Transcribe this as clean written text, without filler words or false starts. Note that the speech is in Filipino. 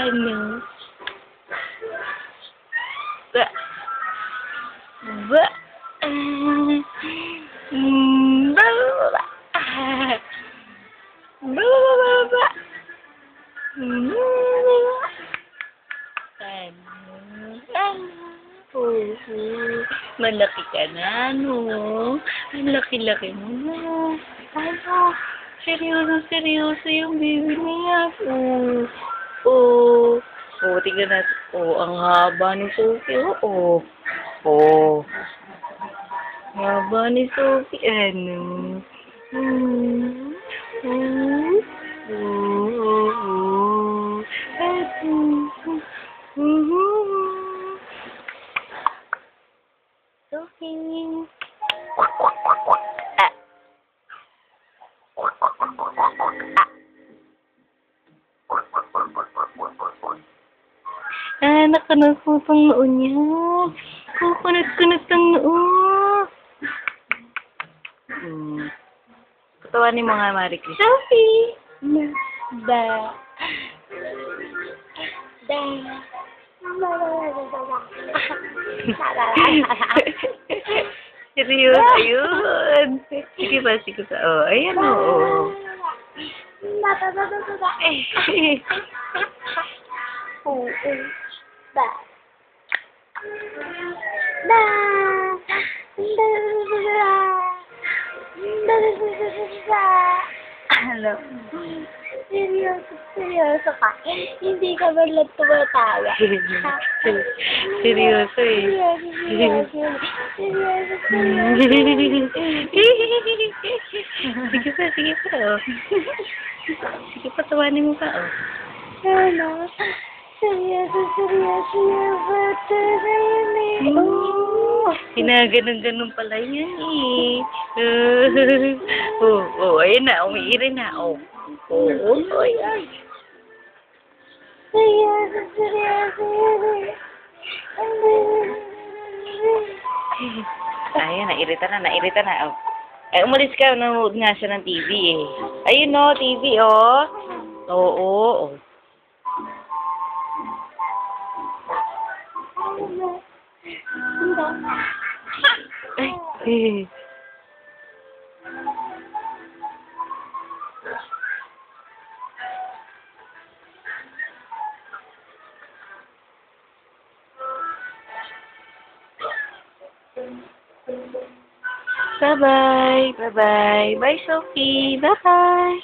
Ano? Ba? Ba? Ba? Ba? Ba? Malaki ka na, no? Ang laki-laki mo na. Ano? Seryoso yung baby niya. Tingnan natin. Ang haba ni Sophie. Haba ni Sophie. Ano? Sophie. Nakanagputong noon niya. Kukunat-kunat ang noon. Patawanin mo nga, Maricris. Sophie! Ba. Seryoso yun. Sige pa. Ayan o. Hello. Seryoso ka. Hindi ka ba lang tumatawa? Seryoso eh. Seryoso. Sige pa. Sige pa, tawanin mo pa Ano? Seryoso yung bata na yun eh. Ganun pala yan eh. Ayan na. Umiiri na. Ayan. Seryoso yun eh. Ayan, nairita na. Ay, umalis ka. Nanonood nga siya ng TV eh. Ayun o, TV oh. Oo. Ay. Bye-bye. Bye, Sophie. Bye-bye.